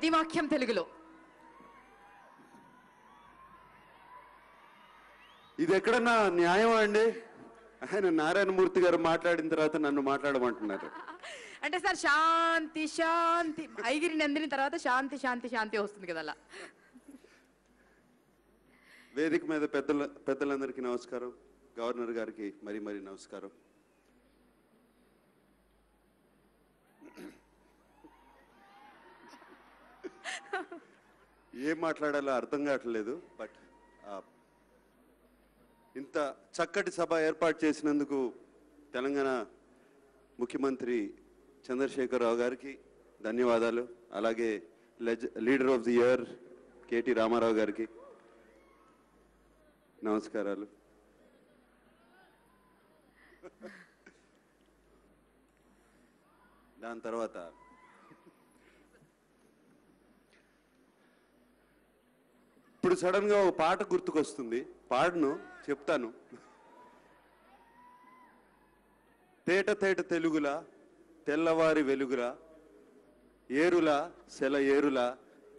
ప్రతి వాక్యం తెలుగులో. ఇది ఎక్కడన్నా న్యాయం అండి? ఆయన నారాయణమూర్తి గారు మాట్లాడిన తర్వాత నన్ను మాట్లాడమంటున్నారు. అంటే సార్ శాంతి శాంతి ఐగిరి నందిని తర్వాత శాంతి శాంతి శాంతి వస్తుంది కదా అలా. వేదిక మీద పెద్దలందరికీ నమస్కారం. గవర్నర్ గారికి మరీ నమస్కారం. ఏం మాట్లాడాలో అర్థం కావట్లేదు. బట్ ఇంత చక్కటి సభ ఏర్పాటు చేసినందుకు తెలంగాణ ముఖ్యమంత్రి చంద్రశేఖరరావు గారికి ధన్యవాదాలు. అలాగే leader of the year KT Rama Rao గారికి నమస్కారాలు. దాని తర్వాత ఇప్పుడు సడన్ గా ఒక పాట గుర్తుకొస్తుంది. పాడను, చెప్తాను. తేట తేట తెలుగులా తెల్లవారి వెలుగులా ఏరులా సెల ఏరులా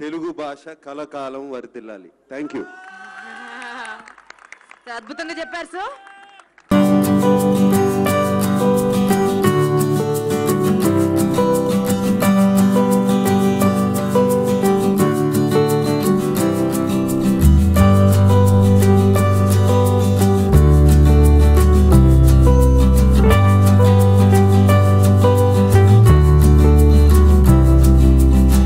తెలుగు భాష కలకాలం వరితిల్లాలి. Thank you. అద్భుతంగా చెప్పారు సార్.